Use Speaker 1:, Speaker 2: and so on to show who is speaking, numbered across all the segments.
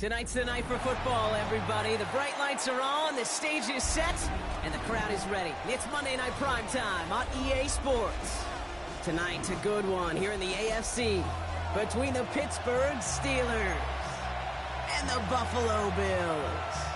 Speaker 1: Tonight's the night for football, everybody. The bright lights are on, the stage is set, and the crowd is ready. It's Monday Night Primetime on EA Sports. Tonight's a good one here in the AFC between the Pittsburgh Steelers and the Buffalo Bills.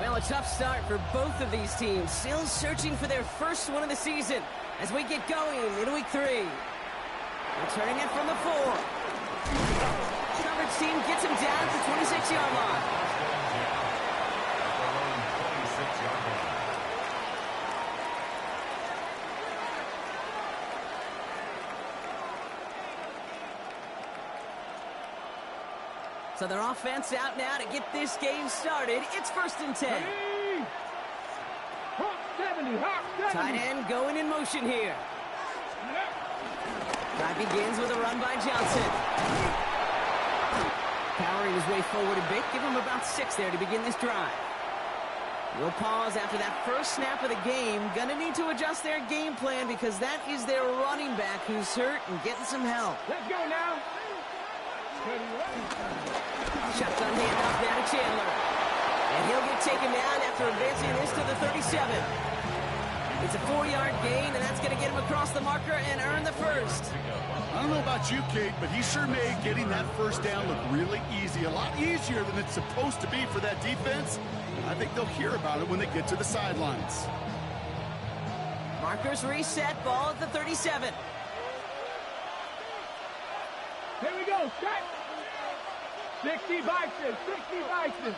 Speaker 1: Well, a tough start for both of these teams, still searching for their first win of the season as we get going in Week 3. Returning it from the 4. Coverage team gets him down at the 26-yard line. So their offense out now to get this game started. It's 1st and 10. Tight end going in motion here. Drive begins with a run by Johnson. Powering his way forward a bit. Give him about 6 there to begin this drive. We'll pause after that first snap of the game. Gonna need to adjust their game plan because that is their running back who's hurt and getting some help.
Speaker 2: Let's go now.
Speaker 1: Shotgun handoff down to Chandler. And he'll get taken down after advancing this to the 37. It's a 4-yard gain, and that's going to get him across the marker and earn the first.
Speaker 3: I don't know about you, Kate, but he sure made getting that first down look really easy. A lot easier than it's supposed to be for that defense. I think they'll hear about it when they get to the sidelines.
Speaker 1: Markers reset, ball at the 37.
Speaker 2: Here we go, set. 60 Bison, 60 Bison.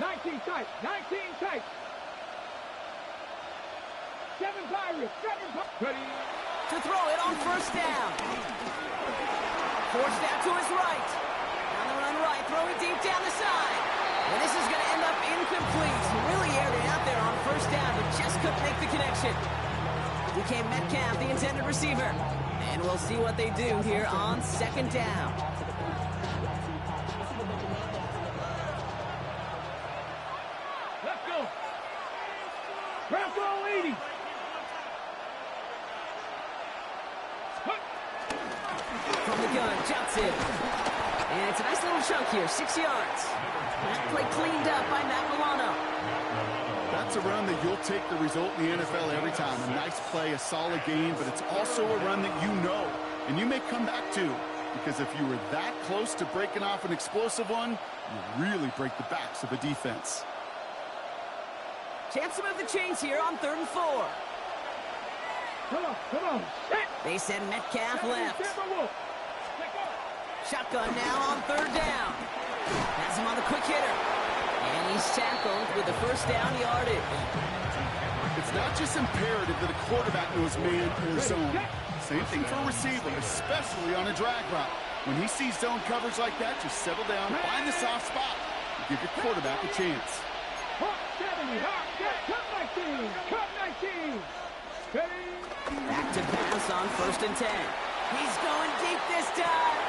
Speaker 2: 19 tight, 19 tight. 7 Pirates, 7 Pirates. Ready?
Speaker 1: To throw it on first down. Forced out to his right. On the run right, throwing deep down the side. And this is going to end up incomplete. Really aired it out there on first down, but just couldn't make the connection. DK Metcalf, the intended receiver. And we'll see what they do here on 2nd down.
Speaker 2: Let's go. Bronco 80.
Speaker 1: From the gun, Johnson. And it's a nice little chunk here, 6 yards. That play cleaned up by Matt Milano.
Speaker 3: That's a run that you'll take the result in the NFL every time. A nice play, a solid game, but it's also a run that you know and you may come back to, because if you were that close to breaking off an explosive one, you really break the backs of a defense.
Speaker 1: Chance to move the chains here on 3rd and 4.
Speaker 2: Come on. Set.
Speaker 1: They send Metcalf left. Shotgun now on 3rd down. Has him on the quick hitter. And he's tackled with the first down yardage.
Speaker 3: It's not just imperative that a quarterback knows man or zone. Same thing for a receiver, especially on a drag route. When he sees zone coverage like that, just settle down, find the soft spot, and give your quarterback a chance.
Speaker 2: Hawk 70, Hawk, cut 19, cut 19. Ready?
Speaker 1: Back to pass on 1st and 10. He's going deep this time.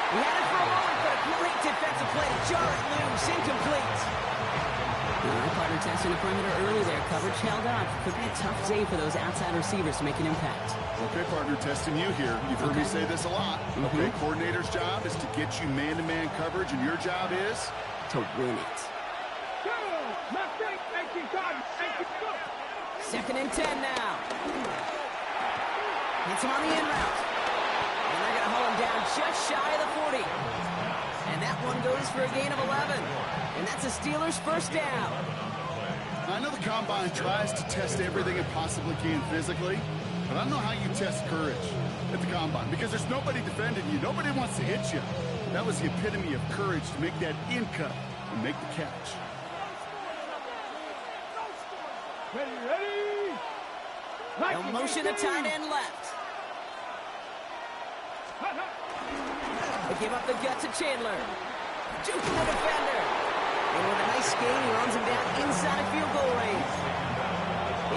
Speaker 1: He had it for a moment, but a great defensive play to jar it loose, incomplete. Partner testing the perimeter early there. Coverage held up. Could be a tough day for those outside receivers to make an impact.
Speaker 3: Okay, partner, testing you here. You've heard me say this a lot. Okay, coordinator's job is to get you man-to-man coverage, and your job is
Speaker 1: to win it.
Speaker 2: Go! Mustang, 18 times, 18, go!
Speaker 1: 2nd and 10 now. Hits him on the in route. And they're going to hold him down just shy of the 40. And that one goes for a gain of 11. And that's a Steelers' first down.
Speaker 3: I know the Combine tries to test everything it possibly can physically, but I don't know how you test courage at the Combine, because there's nobody defending you. Nobody wants to hit you. That was the epitome of courage, to make that in cut and make the catch.
Speaker 2: Ready?
Speaker 1: They'll motion a tight end left. They give up the gut to Chandler. Juking the defender. And with a nice gain, he runs him down inside field goal range.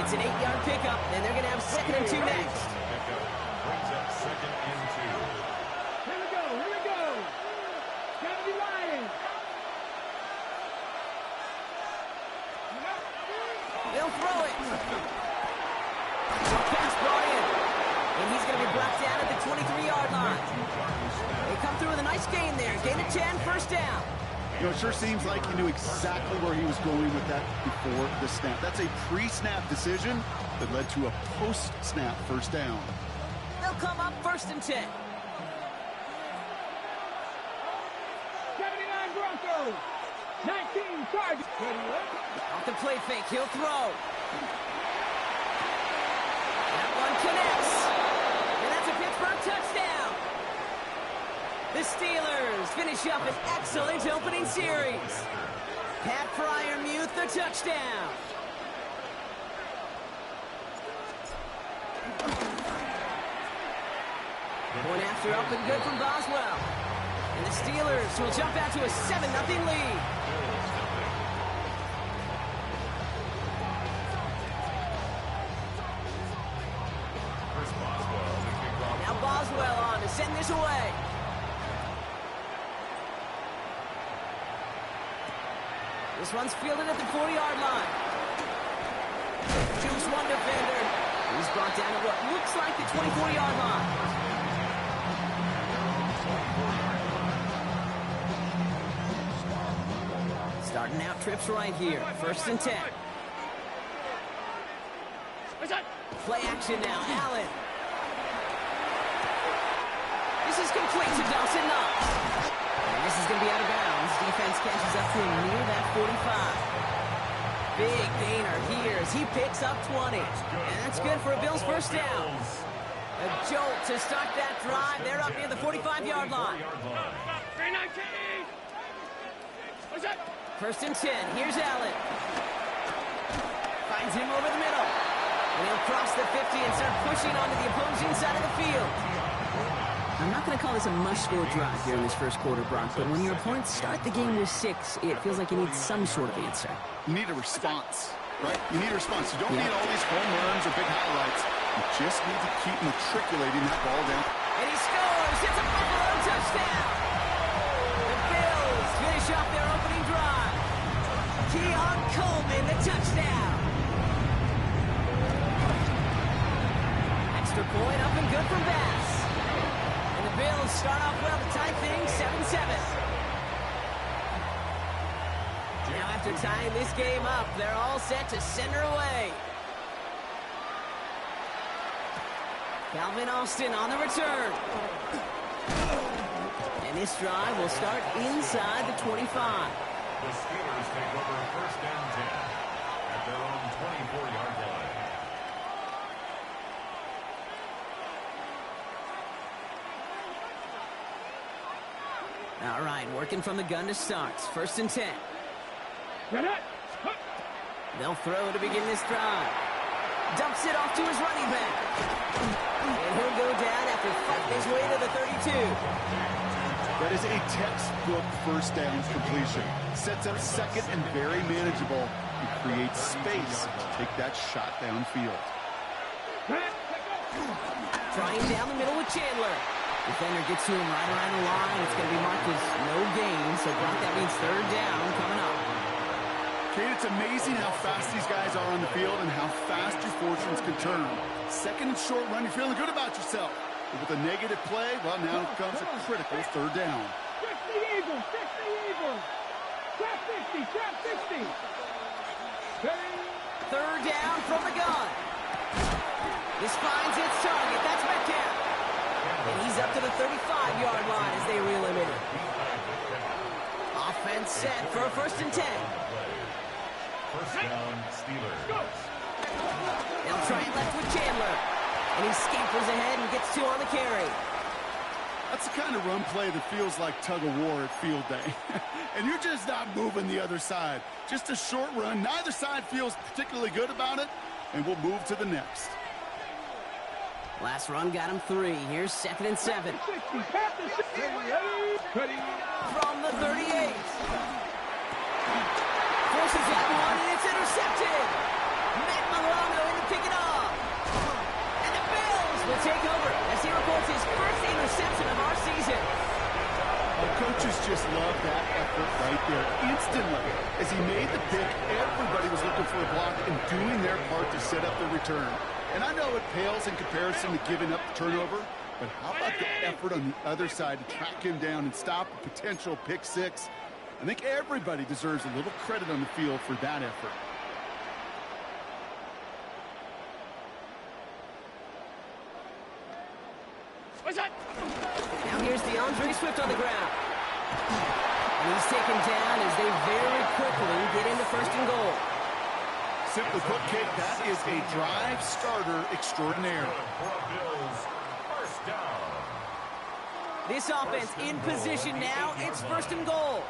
Speaker 1: It's an 8-yard pickup, and they're going to have 2nd and 2 next.
Speaker 4: Brings up 2nd and 2.
Speaker 2: Here we go. Gotta be lying.
Speaker 1: They'll throw it. Nice gain there. Gain of 10, first down.
Speaker 3: You know, it sure seems like he knew exactly where he was going with that before the snap. That's a pre-snap decision that led to a post-snap first down.
Speaker 1: They'll come up first and 10.
Speaker 2: 79 Broncos. 19 Chargers.
Speaker 1: Off the play fake, he'll throw. That one connects. And that's a Pittsburgh touchdown. The Steelers finish up an excellent opening series. Pat Freiermuth, the touchdown. Point after up and good from Boswell. And the Steelers will jump out to a 7-0 lead. Now Boswell on to send this away. This one's fielded at the 40-yard line. Juice one defender. He's brought down at what looks like the 24-yard line. Starting out trips right here. First and 10. Play action now. Allen. This is complete to Dawson Knox. And this is going to be out of bounds. Defense catches up to him near that 45. Big gainer here as he picks up 20. And that's good for a Bills first down. A jolt to start that drive. They're up near the 45-yard line. First and 10. Here's Allen. Finds him over the middle. And he'll cross the 50 and start pushing onto the opposing side of the field. I'm not going to call this a must-score drive here in this first quarter, Brock, but when your opponents start the game with 6, it feels like you need some sort of answer.
Speaker 3: You need a response, right? You need a response. You don't need all these home runs or big highlights. You just need to keep matriculating that ball down.
Speaker 1: And he scores! It's a Buffalo touchdown! The Bills finish off their opening drive. Keon Coleman, the touchdown! Extra point up and good from Bass. And the Bills start off well to tie things 7-7. Now after tying this game up, they're all set to send her away. Calvin Austin on the return. And this drive will start inside the 25.
Speaker 4: The Steelers take over first down 10 at their own 24-yard line.
Speaker 1: All right, working from the gun to start. First and 10. They'll throw to begin this drive. Dumps it off to his running back. And he'll go down after fighting his way to the 32.
Speaker 3: That is a textbook first down completion. Sets up second and very manageable. He creates space to take that shot downfield.
Speaker 1: Trying down the middle with Chandler. Defender gets to him right around the line. It's going to be marked as no gain. So, Brock, that means third down coming up.
Speaker 3: Kate, it's amazing how fast these guys are on the field and how fast your fortunes can turn. Second and short run, you're feeling good about yourself. But with a negative play, well, now comes a critical third down.
Speaker 2: Fix the Eagles! Fix the Eagles! Trap 50! Trap 50!
Speaker 1: Third down from the gun. This finds its target. That's Metcalf. And he's up to the 35-yard line as they reel him in. Offense set for a first and 10.
Speaker 4: First down, Steelers.
Speaker 1: They'll try it left with Chandler. And he scampers ahead and gets 2 on the carry.
Speaker 3: That's the kind of run play that feels like tug-of-war at field day. And you're just not moving the other side. Just a short run. Neither side feels particularly good about it. And we'll move to the next.
Speaker 1: Last run got him 3. Here's second and 7. From the 38. Forces that one, and it's intercepted. Matt Milano in to pick it off. And the Bills will take over as he records his first interception of our season.
Speaker 3: Our coaches just love that effort right there. Instantly, as he made the pick, everybody was looking for a block and doing their part to set up the return. And I know it pales in comparison to giving up the turnover, But how about the effort on the other side to track him down and stop a potential pick six? I think everybody deserves a little credit on the field for that effort.
Speaker 1: Now here's DeAndre Swift on the ground. And he's taken down as they very quickly get into 1st and goal.
Speaker 3: Simply put, Kate, that is a drive starter extraordinaire.
Speaker 1: This offense in position now. It's 1st and goal.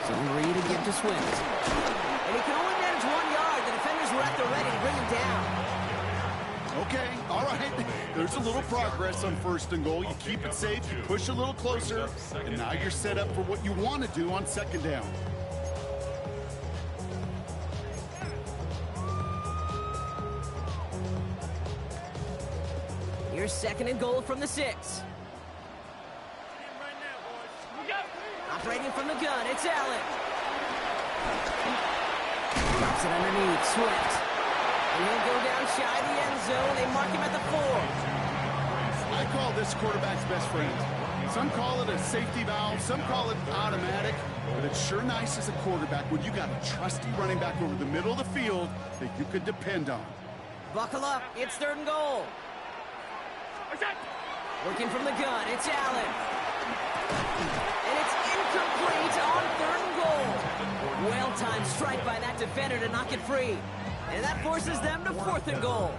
Speaker 1: Zone read to give to Swift. And he can only manage 1 yard. The defenders were at the ready to bring him down.
Speaker 3: Okay, all right. There's a little progress on 1st and goal. You keep it safe, you push a little closer, and now you're set up for what you want to do on 2nd down.
Speaker 1: Here's 2nd and goal from the 6. Operating from the gun, it's Allen. Drops it underneath, Swift. And he'll go down shy of the end zone. They mark him at the 4.
Speaker 3: I call this quarterback's best friend. Some call it a safety valve, some call it automatic, but it's sure nice as a quarterback when you got a trusty running back over the middle of the field that you could depend on.
Speaker 1: Buckle up, it's 3rd and goal. Working from the gun, it's Allen. And it's incomplete on 3rd and goal. Well-timed strike by that defender to knock it free. And that forces them to 4th and goal.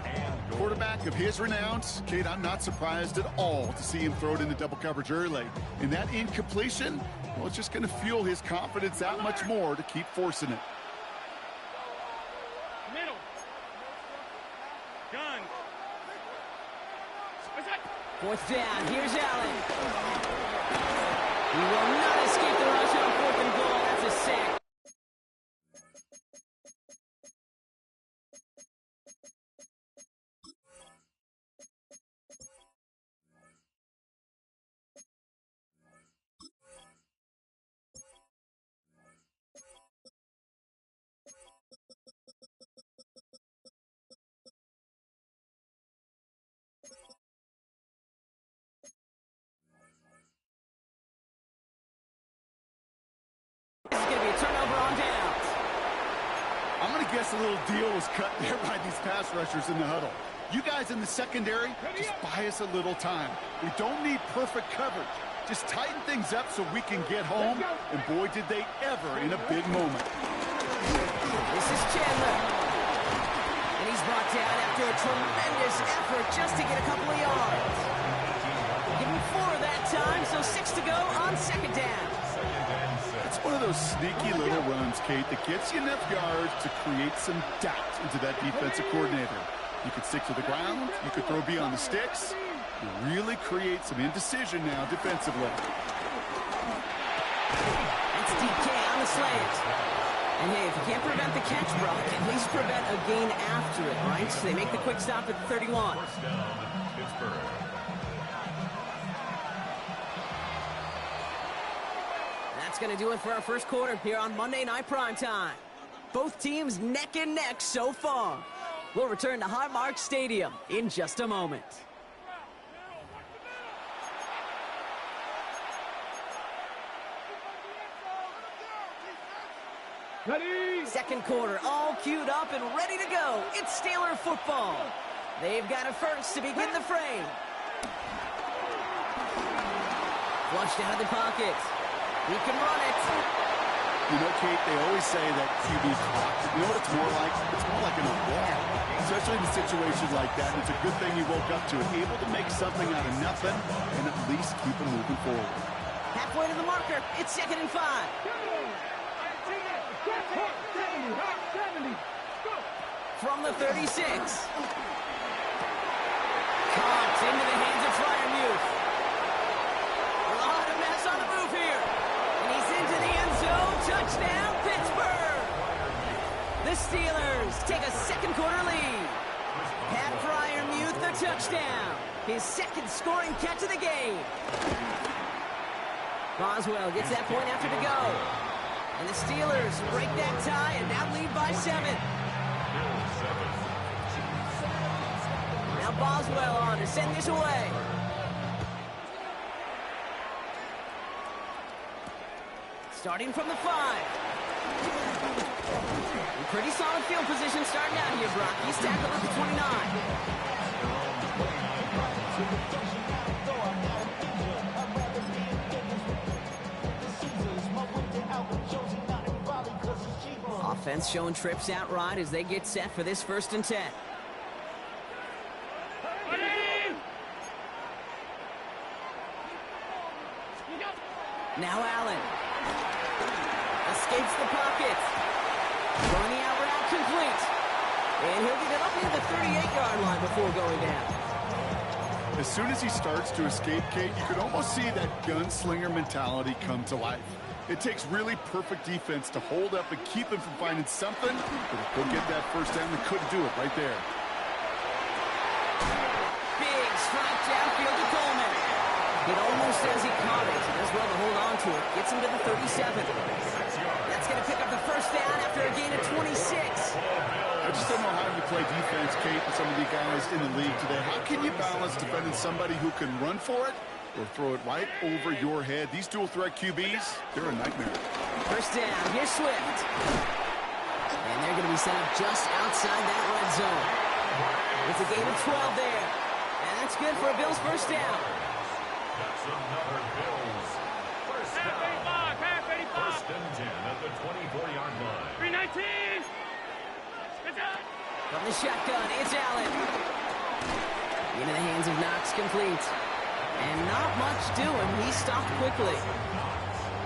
Speaker 3: Quarterback of his renown, Kate, I'm not surprised at all to see him throw it into double coverage early. And that incompletion, well, it's just going to fuel his confidence that much more to keep forcing it.
Speaker 2: Middle. Gun.
Speaker 1: 4th down, here's Allen. He will not escape the rush on 4th and goal. That's a sack. This is going to be a turnover on downs.
Speaker 3: I'm going to guess a little deal was cut there by these pass rushers in the huddle. You guys in the secondary, just buy us a little time. We don't need perfect coverage. Just tighten things up so we can get home, and boy, did they ever in a big moment.
Speaker 1: This is Chandler. And he's brought down after a tremendous effort just to get a couple of yards. Give him 4 that time, so 6 to go on 2nd down.
Speaker 3: It's one of those sneaky little runs, Kate, that gets you enough yards to create some doubt into that defensive coordinator. You could stick to the ground, you could throw beyond the sticks. You really create some indecision now defensively.
Speaker 1: That's DK on the slant. And hey, if you can't prevent the catch, Brock, at least prevent a gain after it, right? So they make the quick stop at 31. That's going to do it for our 1st quarter here on Monday Night Primetime. Both teams neck and neck so far. We'll return to Highmark Stadium in just a moment.
Speaker 2: Ready?
Speaker 1: 2nd quarter, all queued up and ready to go. It's Steeler football. They've got it first to begin the frame. Flushed out of the pocket. He can run it.
Speaker 3: You know, Kate, they always say that QB clock. You know what it's more like? It's more like an alarm, especially in a situation like that. And it's a good thing he woke up to it, able to make something out of nothing and at least keep him moving forward.
Speaker 1: Halfway to the marker. It's 2nd and 5. From the 36. Caught into the hands of Freiermuth. A lot of mess on the move here. And he's into the end zone. Touchdown, Pittsburgh. The Steelers take a 2nd quarter lead. Pat Freiermuth, the touchdown. His 2nd scoring catch of the game. Boswell gets that point after to go. And the Steelers break that tie and now lead by 7. Now Boswell on to send this away. Starting from the 5. Pretty solid field position starting out here, Brock. He's tackled at the 29. Offense showing trips out right as they get set for this 1st and 10. Now Allen. Escapes the pocket. Throwing the out route complete. And he'll get it up near the 38-yard line before going down.
Speaker 3: As soon as he starts to escape, Kate, you could almost see that gunslinger mentality come to life. It takes really perfect defense to hold up and keep him from finding something, but if they'll get that first down, they couldn't do it right there.
Speaker 1: Big strike downfield to Coleman. It almost as he caught it. He does well to hold on to it. Gets him to the 37. That's going to pick up the first down after a gain of 26.
Speaker 3: I just don't know how you play defense, Kate, with some of the guys in the league today. How can you balance defending somebody who can run for it or throw it right over your head? These dual-threat QBs, they're a nightmare.
Speaker 1: First down, here's Swift. And they're going to be set up just outside that red zone. It's a gain of 12 there. And that's good for a Bills first down.
Speaker 4: That's another Bills first down. First and 10 at the 24-yard line.
Speaker 2: 319.
Speaker 1: From the shotgun, it's Allen. Into the hands of Knox, complete. And not much doing. He stopped quickly.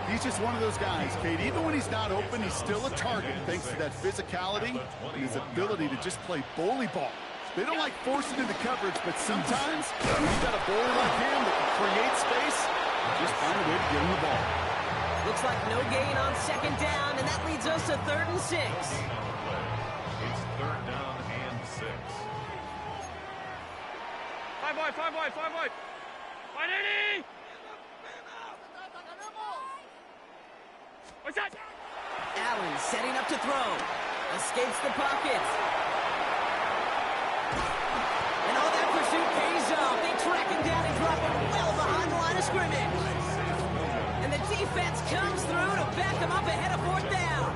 Speaker 3: He's just one of those guys, Kate. Even when he's not open, he's still a target thanks to that physicality and his ability to just play bully ball. They don't like forcing into coverage, but sometimes when you've got a bully like him that can create space, just find a way to get him the ball.
Speaker 1: Looks like no gain on 2nd down, and that leads us to 3rd and 6.
Speaker 4: It's 3rd down and 6.
Speaker 2: 5 wide. 180. What's that?
Speaker 1: Allen setting up to throw. Escapes the pocket. And all that pursuit pays off. They track him down and drop him well behind the line of scrimmage. And the defense comes through to back him up ahead of 4th down.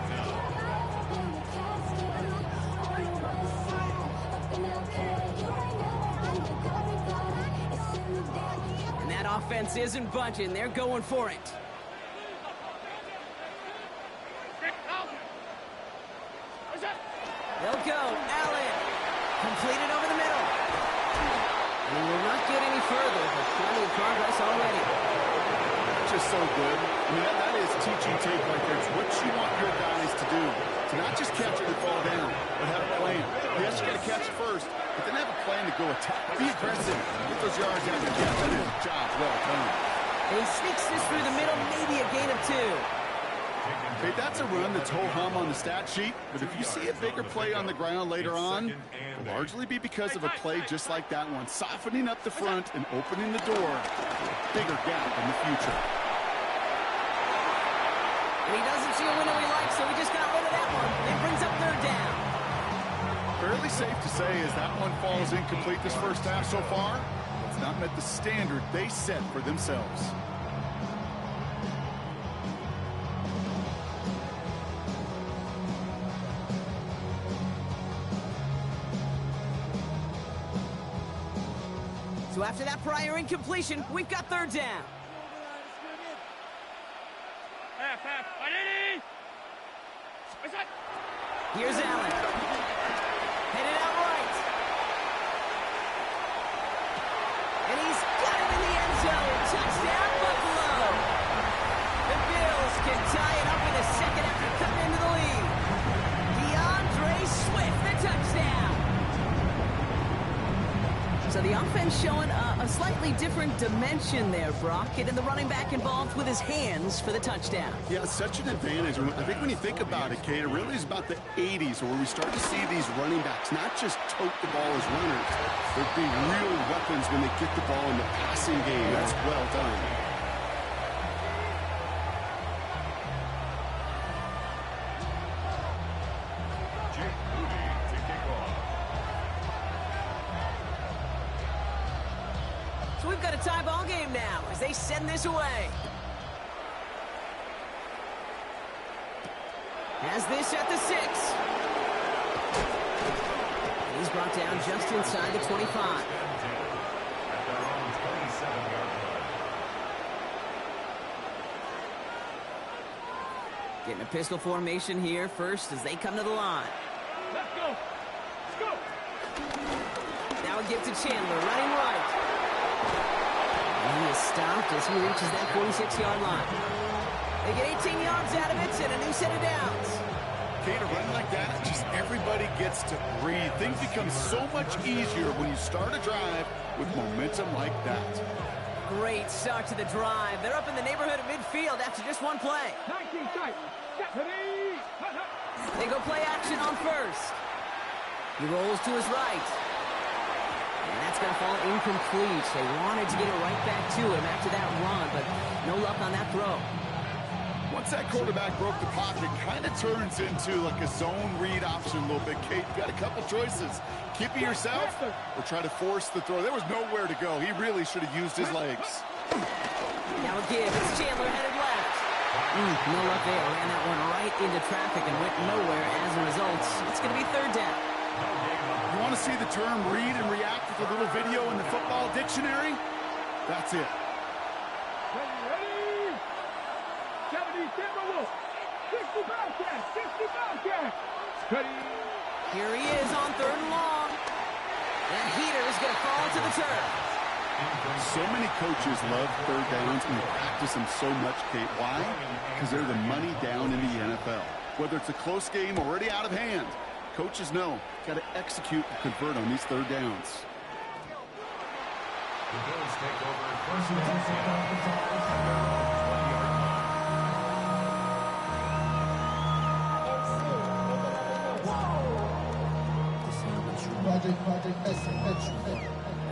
Speaker 1: And that offense isn't budging. They're going for it. They'll go. Allen. Completed over the middle. And he will not get any further, but plenty of progress already.
Speaker 3: Just so good. I mean, that is teaching tape right there. It's what you want your guys to do. To not just catch it and fall down, but have a plan. Yes, you got to catch it first, but then have a plan to go attack. Be aggressive. Get those yards out there. Yeah, that is a job well done.
Speaker 1: And he sneaks this through the middle, maybe a gain of 2.
Speaker 3: Okay, that's a run that's ho-hum on the stat sheet, but if you see a bigger play on the ground later on, it'll largely be because of a play just like that one, softening up the front and opening the door for a bigger gap in the future.
Speaker 1: And he doesn't see a window he likes, so he just got rid of that one. It brings up 3rd down.
Speaker 3: Fairly safe to say as that one falls incomplete this first half so far, it's not met the standard they set for themselves.
Speaker 1: So after that prior incompletion, we've got 3rd down.
Speaker 2: Half. 180. What's that?
Speaker 1: Here's Allen. Headed out right. And he's got it in the end zone. Touchdown, Buffalo. The Bills can tie it up in a second after cutting into the lead. DeAndre Swift, the touchdown. So the offense showing a slightly different dimension there, Brock. Getting the running back involved with his hands for the touchdown.
Speaker 3: Yeah, such an advantage. I think when you think about it, Kate, it really is about the 80s where we start to see these running backs not just tote the ball as runners, but be real weapons when they get the ball in the passing game. That's well done.
Speaker 1: So we've got a tie ball game now as they send this away. Has this at the 6. And he's brought down just inside the 25.
Speaker 4: At their own 27-yard line.
Speaker 1: Getting a pistol formation here first as they come to the line.
Speaker 2: Let's go. Let's go.
Speaker 1: Now a give to Chandler, running right. And he is stopped as he reaches that 46-yard line. They get 18 yards out of it and a new set of downs.
Speaker 3: Okay, to run like that, just everybody gets to breathe. Things become so much easier when you start a drive with momentum like that.
Speaker 1: Great start to the drive. They're up in the neighborhood of midfield after just one play.
Speaker 2: 19 tight. Set. Ready.
Speaker 1: They go play action on first. He rolls to his right. And that's going to fall incomplete. They wanted to get it right back to him after that run, but no luck on that throw.
Speaker 3: Once that quarterback broke the pocket, it kind of turns into like a zone read option a little bit, Kate. You've got a couple choices. Keep it yourself or try to force the throw. There was nowhere to go. He really should have used his legs.
Speaker 1: Now a give. It's Chandler headed left. No luck there. Ran that one right into traffic and went nowhere as a result. It's going to be third down.
Speaker 3: You want to see the term read and react with a little video in the football dictionary? That's it.
Speaker 2: Ready. 70 Timberwolves. 60 Bobcats. 60 Bobcats. Ready.
Speaker 1: Here he is on third and long. That heater is going to fall to the turf.
Speaker 3: So many coaches love third downs and they practice them so much, Kate. Why? Because they're the money down in the NFL. Whether it's a close game already out of hand, coaches know got to execute and convert on these third downs.
Speaker 4: The Bills take over first and 10.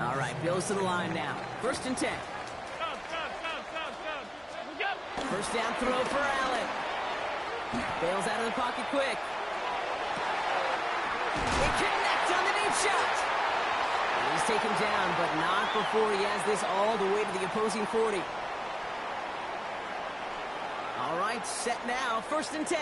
Speaker 1: All right, Bills to the line now. First and 10. First down throw for Allen. Bails out of the pocket quick. They connect on the deep shot. He's taken down, but not before he has this all the way to the opposing 40. All right, set now. First and 10.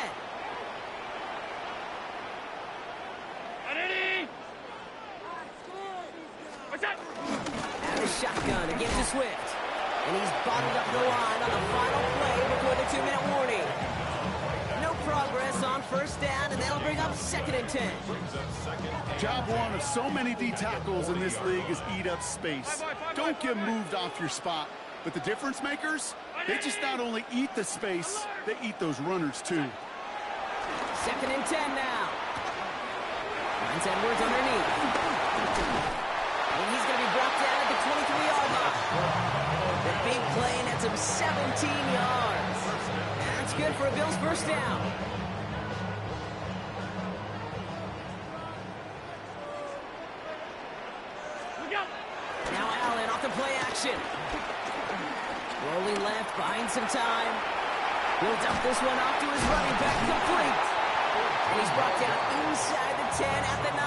Speaker 1: Out of shotgun again to Swift. And he's bottled up the line on the final play before the 2-minute warning. No progress on first down, and that'll bring up second and 10.
Speaker 3: Job one of so many D tackles in this league is eat up space. Don't get moved off your spot. But the difference makers, they just not only eat the space, they eat those runners too.
Speaker 1: Second and 10 now. Finds Edwards underneath. And he's going to be brought down at the 23-yard line. The big play nets him 17 yards. That's good for a Bills first down. Now Allen off the play action. Rolling left, buying some time. He'll dump this one off to his running back, complete. And he's brought down inside the 10 at the 9.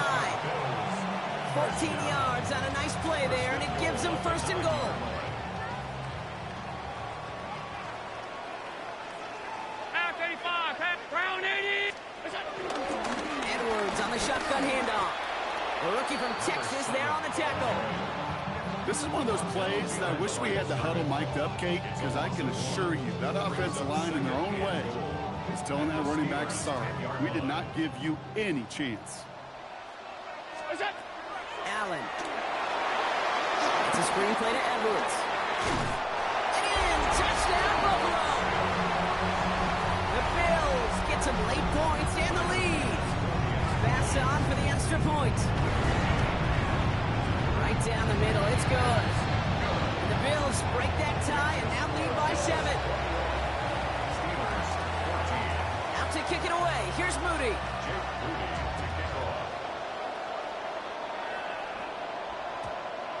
Speaker 1: 14 yards on a nice play there, and it gives them first and goal.
Speaker 2: Half 85, half round 80.
Speaker 1: Edwards on the shotgun handoff. A rookie from Texas there on the tackle.
Speaker 3: This is one of those plays that I wish we had the huddle mic'd up, Kate, because I can assure you that offensive line in their own way is telling that running back, sorry, we did not give you any chance.
Speaker 1: Allen. It's a screen play to Edwards. And touchdown, Buffalo! The Bills get some late points and the lead. Pass on for the extra point. Right down the middle, it's good. And the Bills break that tie and now lead by 7. Out to kick it away, here's Moody.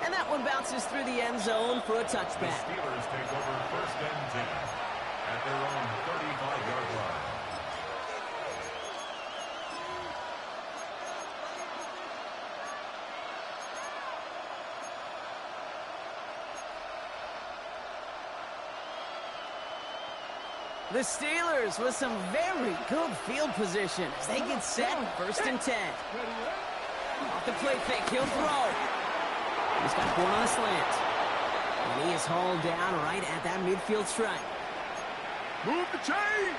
Speaker 1: And that one bounces through the end zone for a touchback.
Speaker 4: The Steelers take over first and 10 at their own 35-yard line.
Speaker 1: The Steelers with some very good field position as they get set, 1st and 10. Off the play fake, he'll throw. He's got one on a slant. And he is hauled down right at that midfield stripe.
Speaker 3: Move the chains!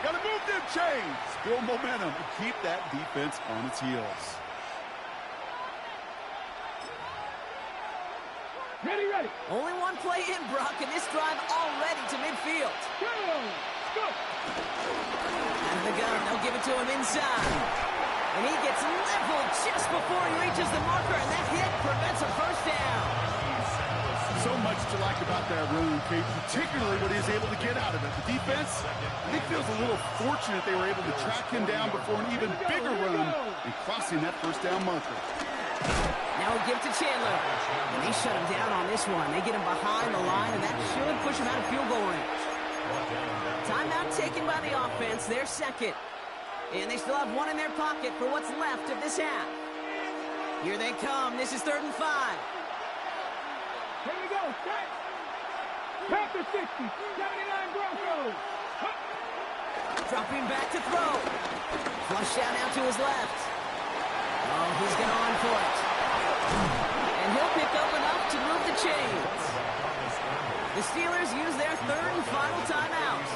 Speaker 3: Gotta move them chains! Build momentum and keep that defense on its heels.
Speaker 2: Ready, ready.
Speaker 1: Only one play in, Brock, and this drive already to midfield.
Speaker 2: Go! Go!
Speaker 1: Out of the gun, they'll give it to him inside. And he gets leveled just before he reaches the marker, and that hit prevents a first down.
Speaker 3: So much to like about that run, Kate, particularly what he was able to get out of it. The defense, I think, feels a little fortunate they were able to track him down before an even bigger run and crossing that first down marker.
Speaker 1: Now we give it to Chandler. And they shut him down on this one. They get him behind the line, and that should push him out of field goal range. Timeout taken by the offense, their second. And they still have one in their pocket for what's left of this half. Here they come. This is 3rd and 5.
Speaker 2: Here we go. Set. Panther 60. 79 Broncos.
Speaker 1: Dropping back to throw. Flush down now to his left. Oh, he's going on for it. And he'll pick up enough to move the chains. The Steelers use their 3rd and final timeout.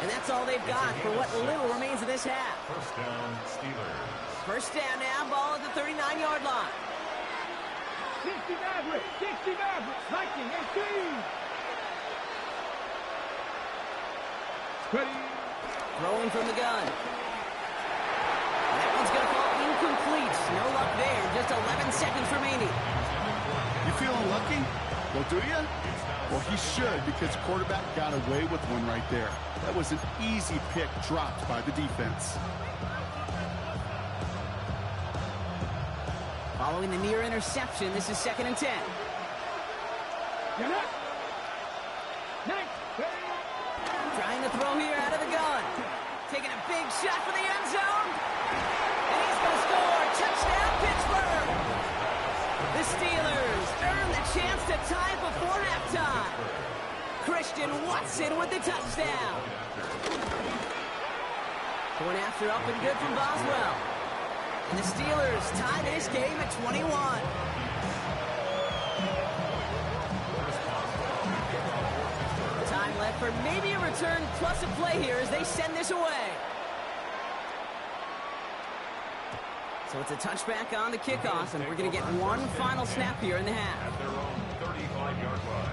Speaker 1: And that's all they've got for what little remains of this half.
Speaker 4: First down, Steelers.
Speaker 1: First down now, ball at the 39-yard line.
Speaker 2: 60 Mavericks. 60 Mavericks. Viking 18. Ready.
Speaker 1: Throwing from the gun. That one's going to fall incomplete. No luck there. Just 11 seconds remaining.
Speaker 3: You feeling lucky? Well, do you? Well, he should, because quarterback got away with one right there. That was an easy pick dropped by the defense.
Speaker 1: Following the near interception, this is 2nd and 10.
Speaker 2: Get up. Next.
Speaker 1: Trying to throw here out of the gun. Taking a big shot for the end zone. And he's going to score. Touchdown, Pittsburgh. The Steelers earn the chance to tie before halftime. Christian Watson with the touchdown. Point after up and good from Boswell. And the Steelers tie this game at 21. Time left for maybe a return plus a play here as they send this away. So it's a touchback on the kickoff, and we're going to get one final snap here in the half.
Speaker 4: At their own 35-yard line.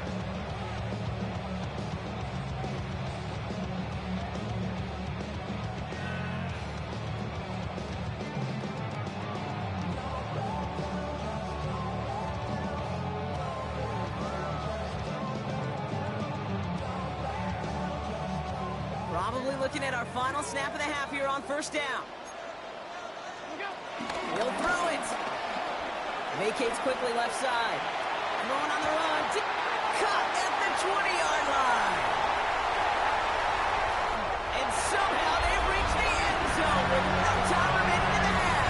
Speaker 1: Probably looking at our final snap of the half here on 1st down. He'll throw it. Vacates quickly left side. Throwing on the run. Caught at the 20-yard line. And somehow they've reached the end zone with no time remaining in the half.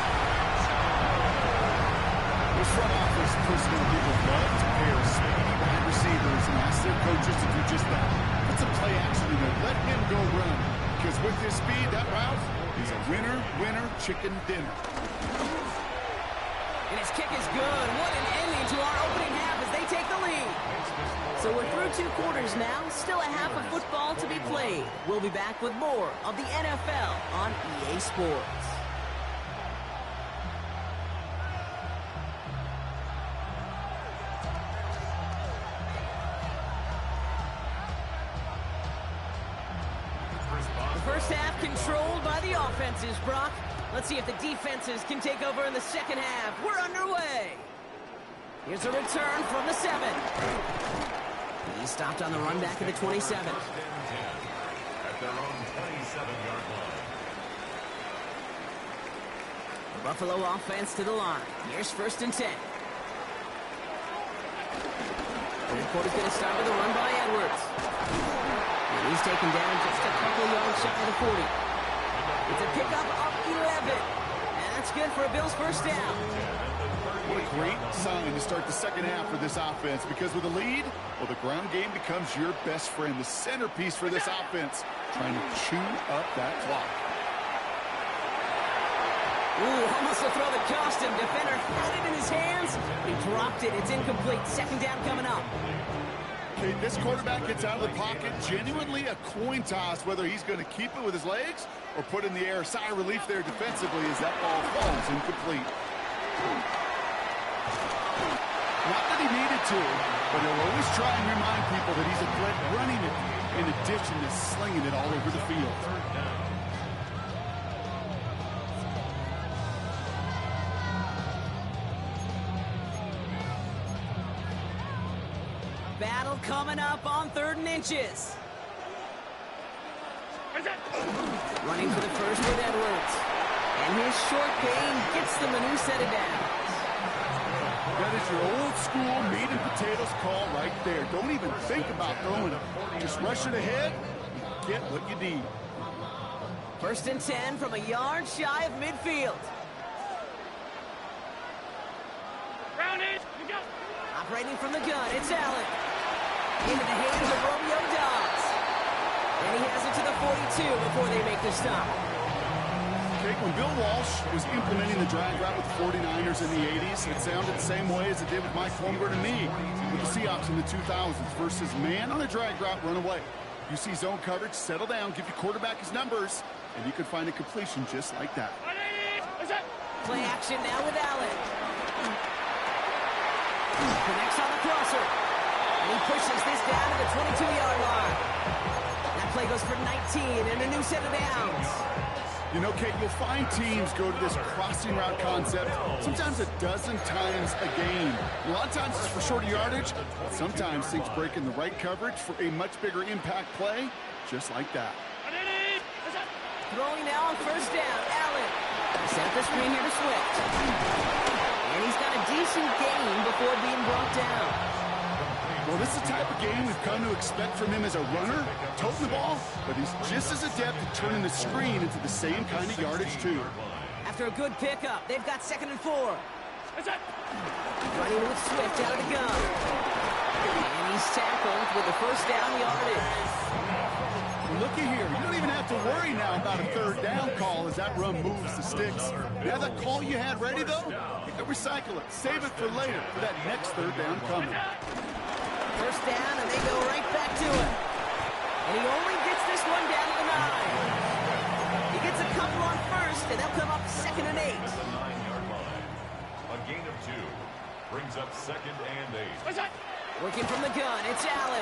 Speaker 3: This front office personnel people love to pair speedy wide receivers and ask their coaches to do just that. Put some play action in there. Let him go run. Because with his speed, that route is a winner, chicken dinner.
Speaker 1: And his kick is good. What an ending to our opening half as they take the lead. So we're through 2 quarters now. Still a half of football to be played. We'll be back with more of the NFL on EA Sports. The first half controlled by the offenses, Brock. Let's see if the defenses can take over in the second half. We're underway. Here's a return from the 7. He stopped on the run back at the 27.
Speaker 4: At their own 27-yard line.
Speaker 1: The Buffalo offense to the line. Here's 1st and 10. Third quarter's going to start with a run by Edwards. And he's taken down just a couple yards shy of the 40. It's a pickup of 11. And that's good for a Bills first down.
Speaker 3: What a great sign to start the second half for this offense, because with a lead, well, the ground game becomes your best friend, the centerpiece for this offense, trying to chew up that clock.
Speaker 1: Ooh, almost a throw that cost him. Defender had it in his hands. He dropped it. It's incomplete. Second down coming up.
Speaker 3: Okay, this quarterback gets out of the pocket. Genuinely a coin toss whether he's going to keep it with his legs or put in the air. Sigh of relief there defensively as that ball falls incomplete. Not that he needed to, but he'll always try and remind people that he's a threat running it in addition to slinging it all over the field.
Speaker 1: Battle coming up on 3rd and inches. Running for the first with Edwards. And his short gain gets them a new set of downs.
Speaker 3: That is your old school meat and potatoes call right there. Don't even think about throwing it. Just rush it ahead and get what you need.
Speaker 1: 1st and 10 from a yard shy of midfield. Operating from the gun, it's Allen. Into the hands of Romeo Dobbs. And he has it to the 42 before they make the stop.
Speaker 3: Okay, when Bill Walsh was implementing the drag route with the 49ers in the 80s, it sounded the same way as it did with Mike Holmgren and me with the Seahawks in the 2000s versus man on the drag route, run away. You see zone coverage, settle down, give your quarterback his numbers, and you can find a completion just like that.
Speaker 1: Play action now with Allen. Connects on the crosser. And he pushes this down to the 22-yard line. That play goes for 19 and a new set of downs.
Speaker 3: You know, Kate, you'll find teams go to this crossing route concept sometimes a dozen times a game. A lot of times it's for shorter yardage, but sometimes things break in the right coverage for a much bigger impact play, just like that.
Speaker 1: Throwing now on 1st down, Allen. Set up the screen here to Swift. And he's got a decent gain before being brought down.
Speaker 3: Well, this is the type of game we've come to expect from him as a runner, toting the ball, but he's just as adept at turning the screen into the same kind of yardage, too.
Speaker 1: After a good pickup, they've got 2nd and 4. Running with Swift out of the gun. And he's tackled with the 1st down yardage.
Speaker 3: Looky here, you don't even have to worry now about a 3rd down call as that run moves the sticks. Now that call you had ready, though, you can recycle it. Save it for later for that next 3rd down coming.
Speaker 1: 1st down, and they go right back to it. And he only gets this one down to the 9. He gets a couple on 1st, and they'll come up 2nd and 8.
Speaker 4: A gain of 2 brings up 2nd and 8.
Speaker 1: Working from the gun, it's Allen.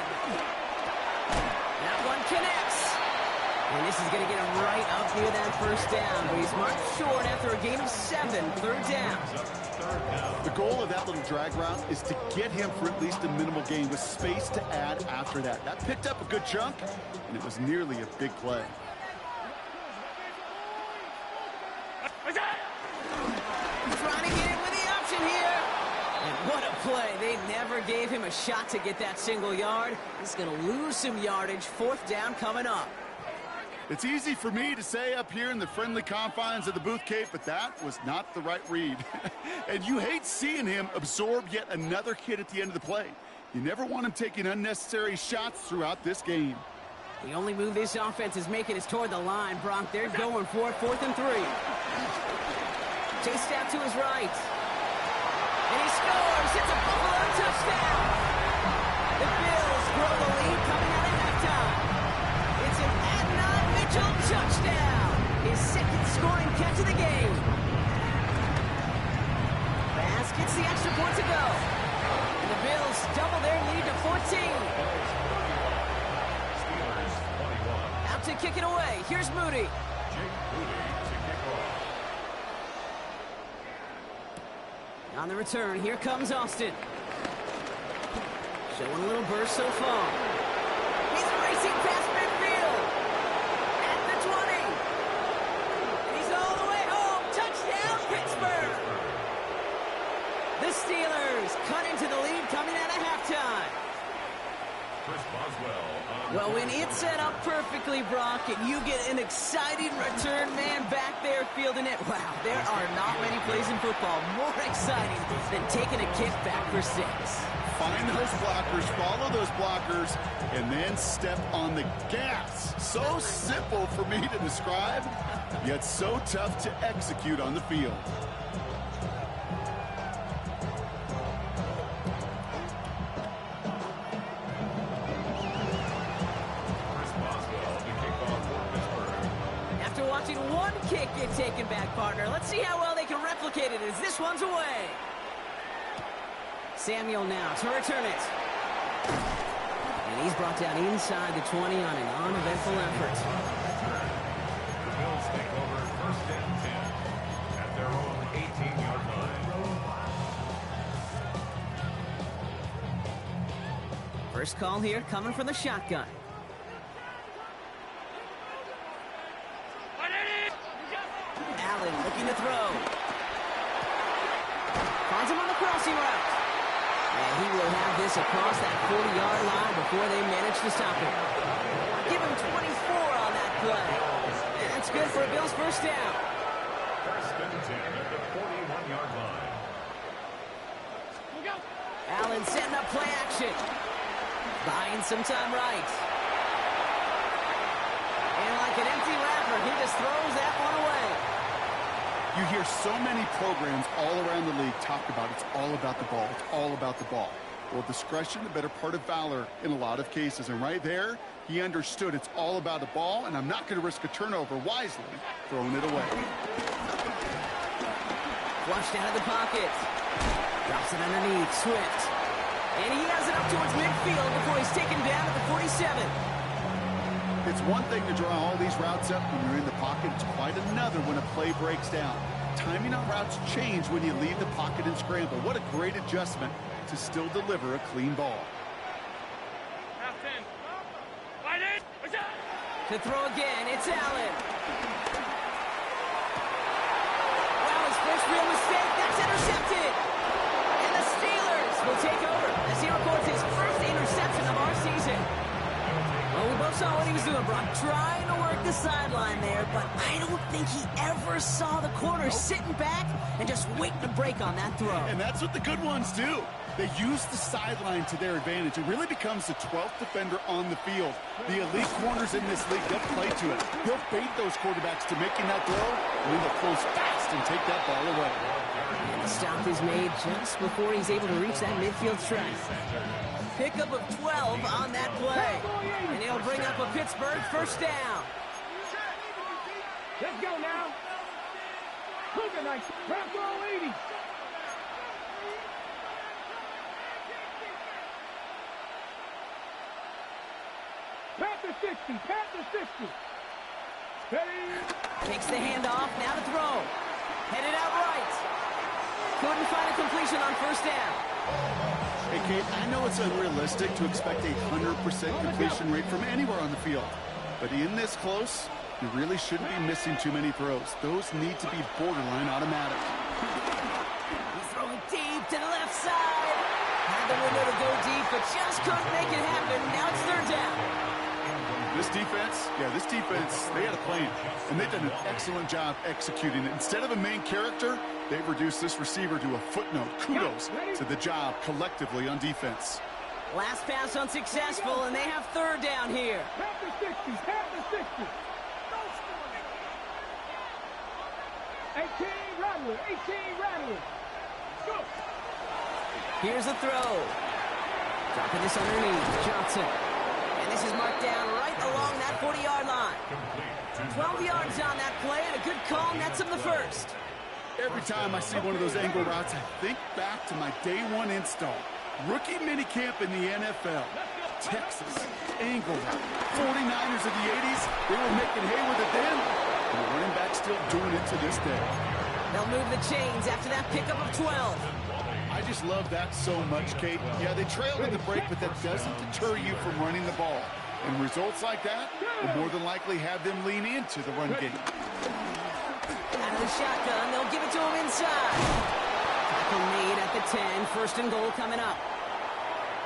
Speaker 1: That one connects. And this is going to get him right up near that 1st down. But he's marked short after a gain of 7, 3rd down.
Speaker 3: The goal of that little drag route is to get him for at least a minimal gain with space to add after that. That picked up a good chunk, and it was nearly a big play.
Speaker 1: Trying to get in with the option here. And what a play. They never gave him a shot to get that single yard. He's going to lose some yardage. 4th down coming up.
Speaker 3: It's easy for me to say up here in the friendly confines of the Booth Cape, but that was not the right read. And you hate seeing him absorb yet another hit at the end of the play. You never want him taking unnecessary shots throughout this game.
Speaker 1: The only move this offense is making is toward the line, Bronk. They're going for it, 4th and 3. Chased out to his right. And he scores. It's a Buffalo touchdown. The Bills grow the lead coming out of halftime. It's an Adnan Mitchell touchdown. His 2nd scoring catch of the game. Bass gets the extra point to go. And the Bills double their lead to 14. Out to kick it away. Here's Moody. On the return, here comes Austin. Showing a little burst so far. He's racing past midfield. At the 20. He's all the way home. Touchdown, Pittsburgh. The Steelers cut into the lead coming out of halftime.
Speaker 4: Chris Boswell.
Speaker 1: Well, when it's set up perfectly, Brock, and you get an exciting return man back there fielding it, wow, there are not many plays in football more exciting than taking a kick back for 6.
Speaker 3: Find those blockers, follow those blockers, and then step on the gas. So simple for me to describe, yet so tough to execute on the field.
Speaker 1: After watching one kick get taken back, partner, let's see how well they can replicate it as this one's away. Samuel now to return it. And he's brought down inside the 20 on an uneventful effort.
Speaker 4: The Bills take over 1st and 10 at their own 18-yard line.
Speaker 1: First call here coming from the shotgun. Allen looking to throw. Finds him on the crossing route. And he will have this across that 40-yard line before they manage to stop him. Give him 24 on that play. And that's good for a Bills first down.
Speaker 4: 1st and 10 at the 41-yard line.
Speaker 1: Allen setting up play action. Buying some time right. And like an empty wrapper, he just throws that one away.
Speaker 3: You hear so many programs all around the league talk about it's all about the ball. It's all about the ball. Well, discretion, the better part of valor in a lot of cases. And right there, he understood it's all about the ball, and I'm not going to risk a turnover, wisely throwing it away.
Speaker 1: Flushed out of the pocket. Drops it underneath. Swift. And he has it up towards midfield before he's taken down at the 47.
Speaker 3: It's one thing to draw all these routes up when you're in the pocket. It's quite another when a play breaks down. Timing on routes change when you leave the pocket and scramble. What a great adjustment to still deliver a clean ball.
Speaker 1: To throw again, it's Allen. Well, his first real mistake, that's intercepted. And the Steelers will take over as he records his first interception of our season. Well, we both saw what he was doing, Brock, trying to work the sideline there, but I don't think he ever saw the corner sitting back and just waiting to break on that throw.
Speaker 3: And that's what the good ones do. They use the sideline to their advantage. It really becomes the 12th defender on the field. The elite corners in this league, they'll play to it. They'll bait those quarterbacks to making that throw, and then they'll close fast and take that ball away.
Speaker 1: And the stop is made just before he's able to reach that midfield stripe. Pickup of 12 on that play. And he'll bring up a Pittsburgh first down.
Speaker 2: Let's go now. Cougar night. Rock roll 80. Panther 60. Panther 60. Ready?
Speaker 1: Takes the handoff. Now to throw. Headed out right. Couldn't find a completion on first down.
Speaker 3: Hey, Kate, I know it's unrealistic to expect a 100% completion rate from anywhere on the field. But in this close, you really shouldn't be missing too many throws. Those need to be borderline automatic.
Speaker 1: He's throwing deep to the left side. Had the window to go deep, but just couldn't make it happen. Now it's third down.
Speaker 3: This defense, they had a plan, and they've done an excellent job executing it. Instead of a main character, they've reduced this receiver to a footnote. Kudos to the job collectively on defense.
Speaker 1: Last pass unsuccessful, and they have third down here.
Speaker 2: Panther 60. Panther 60. 18 Rattler. 18 Rattler. Go.
Speaker 1: Here's a throw. Dropping this underneath. Johnson. And this is marked down right along that 40-yard line. 12 yards on that play, and a good call nets him the first.
Speaker 3: Every time I see one of those angle routes, I think back to my day one install. Rookie minicamp in the NFL. Texas, angle route. 49ers of the 80s, they were making hay with it then, and the running back still doing it to this day.
Speaker 1: They'll move the chains after that pickup of 12.
Speaker 3: I just love that so much, Kate. Yeah, they trailed in the break, but that doesn't deter you from running the ball. And results like that will more than likely have them lean into the run game.
Speaker 1: Out of the shotgun, they'll give it to him inside. Tackle made at the 10, first and goal coming up.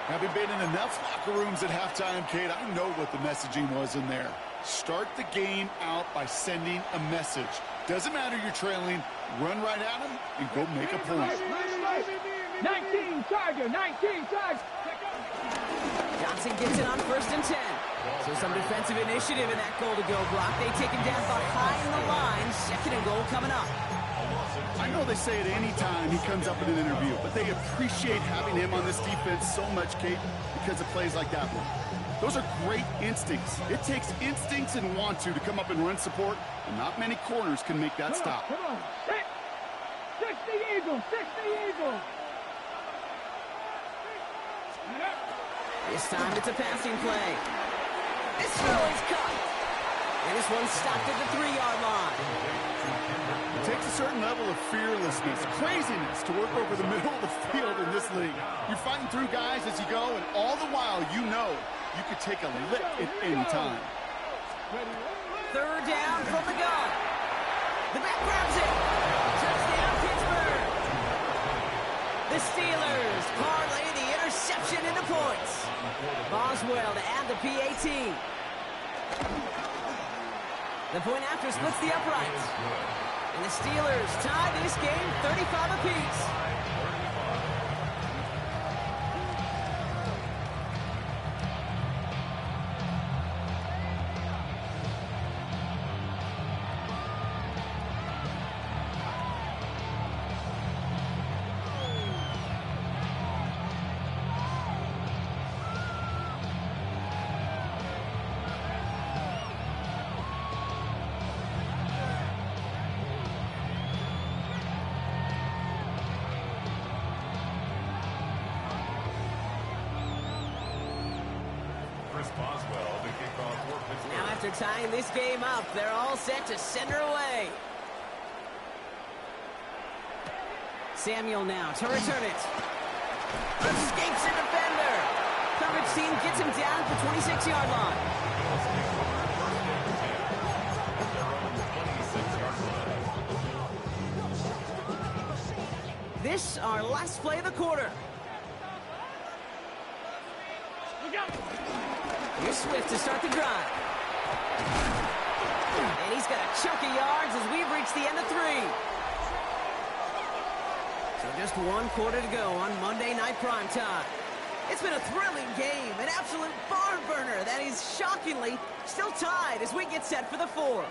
Speaker 3: Having been in enough locker rooms at halftime, Kate, I know what the messaging was in there. Start the game out by sending a message. Doesn't matter you're trailing, run right at them and go make a point.
Speaker 2: 19 Tiger, 19 Tiger.
Speaker 1: Johnson gets it on 1st and 10. So some defensive initiative in that goal-to-go block. They take him down behind the line. 2nd and goal coming up.
Speaker 3: I know they say it any time he comes up in an interview, but they appreciate having him on this defense so much, Kate, because of plays like that one. Those are great instincts. It takes instincts and want to come up and run support, and not many corners can make that stop.
Speaker 2: Come on. 60 Eagles, 60 Eagles.
Speaker 1: This time it's a passing play. This throw is cut. And this one's stopped at the 3-yard line.
Speaker 3: It takes a certain level of fearlessness, craziness to work over the middle of the field in this league. You're fighting through guys as you go, and all the while you know you could take a lick at any time.
Speaker 1: 3rd down from the gun. The back grabs it. Touchdown, Pittsburgh. The Steelers parlay the interception into points. Boswell to add the PAT. The point after splits the uprights. And the Steelers tie this game 35 apiece. Now after tying this game up, they're all set to send her away. Samuel now to return it. Escapes a defender. Coverage team gets him down at the 26-yard line. This our last play of the quarter. Here's Swift to start the drive. And he's got a chunk of yards as we've reached the end of 3. So just 1 quarter to go on Monday Night Primetime. It's been a thrilling game, an absolute barn burner that is shockingly still tied as we get set for the 4th.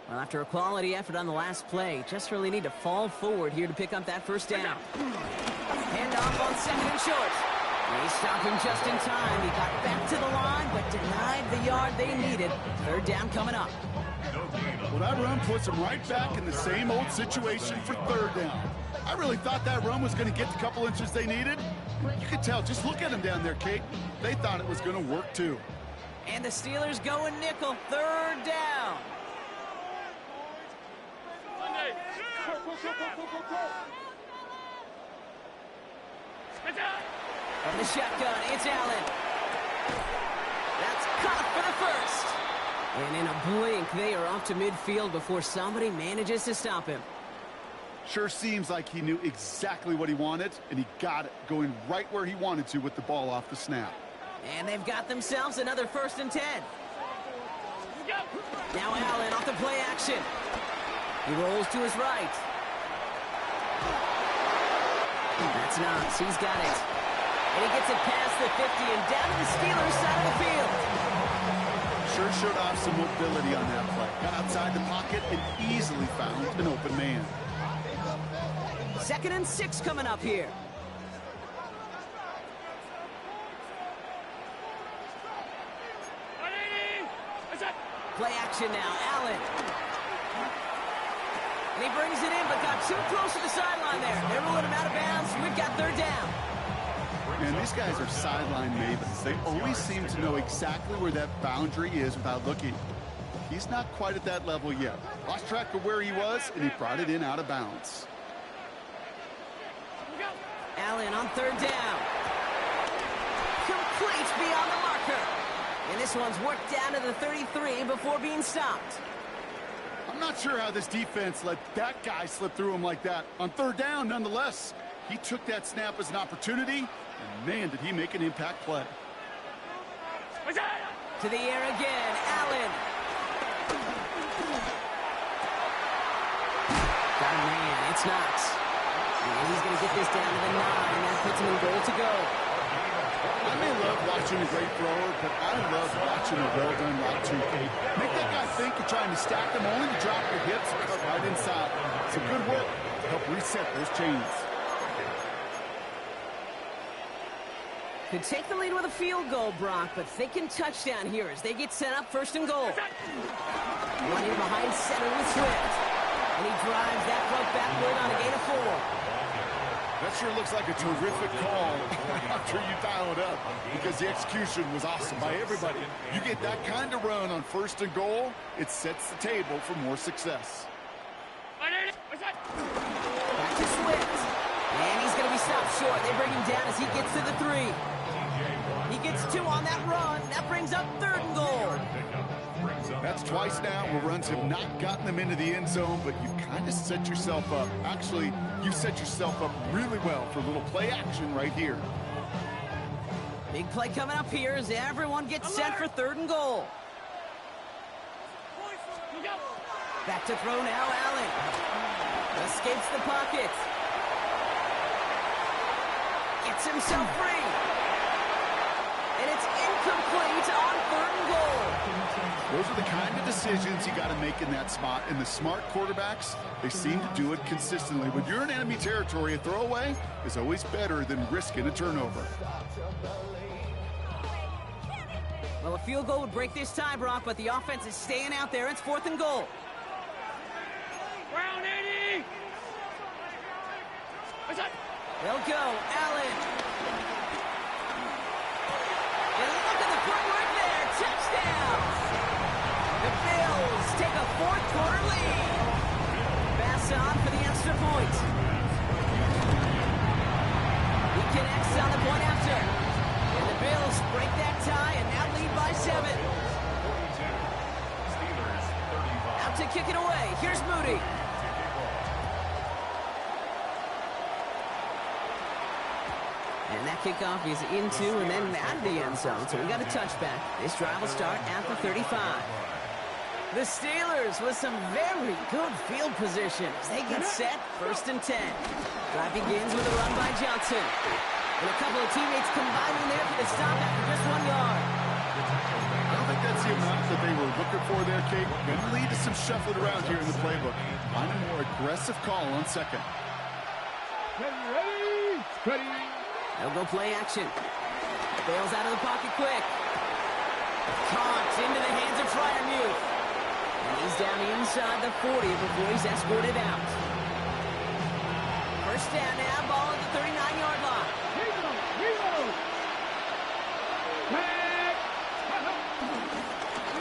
Speaker 1: Well, after a quality effort on the last play, just really need to fall forward here to pick up that 1st down. Handoff on 2nd and short. They stop him just in time. He got back to the line, but denied the yard they needed. 3rd down coming up.
Speaker 3: Well, that run puts him right back in the same old situation for 3rd down. I really thought that run was going to get the couple inches they needed. You could tell. Just look at them down there, Kate. They thought it was going to work, too.
Speaker 1: And the Steelers going nickel. 3rd down. From the shotgun, it's Allen. That's caught for the 1st. And in a blink, they are off to midfield before somebody manages to stop him.
Speaker 3: Sure seems like he knew exactly what he wanted, and he got it, going right where he wanted to with the ball off the snap.
Speaker 1: And they've got themselves another 1st and 10. Now Allen off the play action. He rolls to his right. That's Knox. He's got it. And he gets it past the 50 and down to the Steelers side of the field.
Speaker 3: Sure showed off some mobility on that play. Got outside the pocket and easily found an open man.
Speaker 1: 2nd and 6 coming up here. Play action now. Allen. And he brings it in, but got too close to the sideline there. They're rolling him out of bounds. We've got 3rd down.
Speaker 3: Man, these guys are sideline mavens. They always seem to know exactly where that boundary is without looking. He's not quite at that level yet. Lost track of where he was, and he brought it in out of bounds.
Speaker 1: Allen on 3rd down. Complete beyond the marker. And this one's worked down to the 33 before being stopped.
Speaker 3: I'm not sure how this defense let that guy slip through him like that. On third down, nonetheless, he took that snap as an opportunity, and man, did he make an impact play.
Speaker 1: To the air again, Allen. Got a man, it's Knox. And he's going to get this down to the 9, and that puts him in goal to go.
Speaker 3: I may love watching a great thrower, but I love watching a well-done route too, Kate. Make that guy think you're trying to stack them, only to drop your hips and cut right inside. Some good work to help reset those chains.
Speaker 1: Could take the lead with a field goal, Brock, but thinking touchdown here as they get set up 1st and goal. One in behind center with Swift. And he drives that puck backward on a gain of 4.
Speaker 3: That sure looks like a terrific call after you dial it up, because the execution was awesome by everybody. You get that kind of run on 1st and goal, it sets the table for more success.
Speaker 1: Back to Swift. And he's going to be stopped short. They bring him down as he gets to the 3. He gets 2 on that run. That brings up 3rd and goal.
Speaker 3: That's twice now where runs have not gotten them into the end zone, but you kind of set yourself up. Actually, you set yourself up really well for a little play action right here.
Speaker 1: Big play coming up here as everyone gets set for 3rd and goal. Back to throw now, Allen. Escapes the pocket. Gets himself free. And it's incomplete on 3rd and goal.
Speaker 3: Those are the kind of decisions you got to make in that spot. And the smart quarterbacks, they seem to do it consistently. When you're in enemy territory, a throwaway is always better than risking a turnover.
Speaker 1: Well, a field goal would break this tie, Brock, but the offense is staying out there. It's 4th and goal.
Speaker 2: Round 80!
Speaker 1: They'll go. Allen. And look at the footwork there. Touchdown! The Bills take a 4th quarter lead. Pass on for the extra point. He connects on the point after. And the Bills break that tie and now lead by 7. Out to kick it away. Here's Moody. And that kickoff is into and then out of the end zone. So we got a touchback. This drive will start at the 35. The Steelers with some very good field position as they get set 1st and 10. Drive begins with a run by Johnson. And a couple of teammates combining there for the stop after just 1 yard.
Speaker 3: I don't think that's the amount that they were looking for there, Kate. Going to lead to some shuffling around here in the playbook. Find a more aggressive call on 2nd.
Speaker 2: Ready? Ready?
Speaker 1: They'll go play action. Bails out of the pocket quick. Caught into the hands of Freiermuth. And he's down inside the 40 before he's escorted out. 1st down now, ball at the 39-yard line.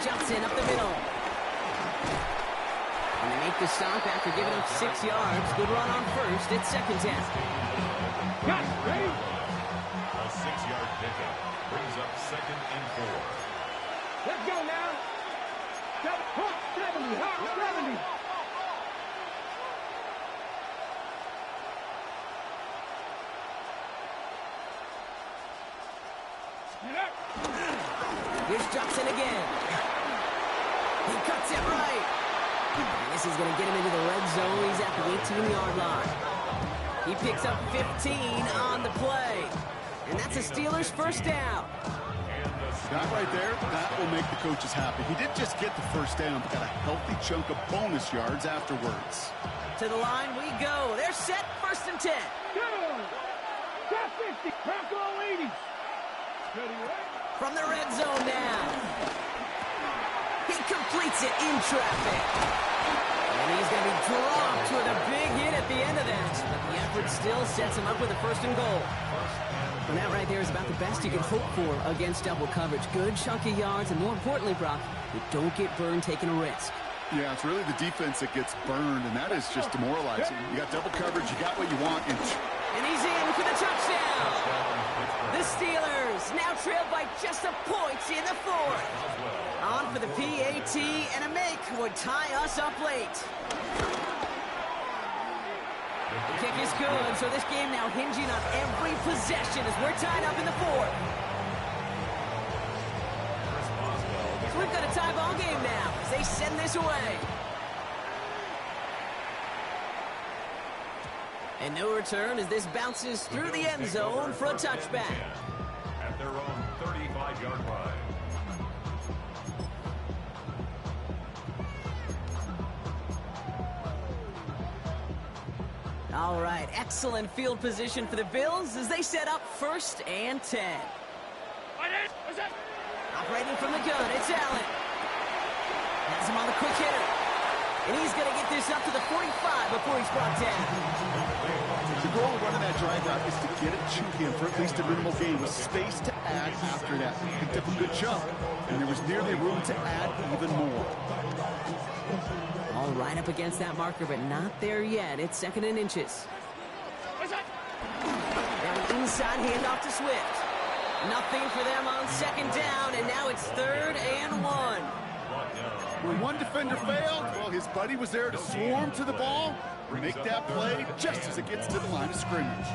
Speaker 1: Johnson up the middle. And they make the stop after giving up 6 yards. Good run on 1st. It's 2nd down.
Speaker 2: Ready?
Speaker 4: A 6-yard pickup brings up 2nd and 4.
Speaker 2: Let's go now. 70. 70.
Speaker 1: Here's Johnson again. He cuts it right. And this is going to get him into the red zone. He's at the 18-yard line. He picks up 15 on the play. And that's a Steelers 1st down.
Speaker 3: That right there, that will make the coaches happy. He didn't just get the 1st down, but got a healthy chunk of bonus yards afterwards.
Speaker 1: To the line we go. They're set 1st and 10.
Speaker 2: Top 50. Bronco 80. Ready, right?
Speaker 1: From the red zone now. He completes it in traffic. And he's going to be dropped with a big hit at the end of that. But the effort still sets him up with a 1st and goal. And that right there is about the best you can hope for against double coverage. Good chunky yards, and more importantly, Brock, you don't get burned taking a risk.
Speaker 3: Yeah, it's really the defense that gets burned, and that is just demoralizing. You got double coverage, you got what you want, and
Speaker 1: And he's in for the touchdown. The Steelers now trail by just a point in the fourth. On for the PAT, and a make would tie us up late. The kick is good, so this game now hinging on every possession as we're tied up in the fourth. So we've got a tie ball game now as they send this away. And no return as this bounces through the end zone for a touchback.
Speaker 4: At their own 35-yard line.
Speaker 1: All right, excellent field position for the Bills as they set up 1st and 10. Operating from the gun, it's Allen. Has him on the quick hitter. And he's going to get this up to the 45 before he's brought down.
Speaker 3: The goal of running that drag route is to get it to him for at least a minimal gain with space to add after that. He picked up a good jump, and there was nearly room to add even more.
Speaker 1: All right up against that marker, but not there yet. It's 2nd and inches. Then inside handoff to Swift. Nothing for them on 2nd down, and now it's 3rd and 1.
Speaker 3: When one defender failed, well, his buddy was there to swarm to the ball, make that play just as it gets to the line of scrimmage.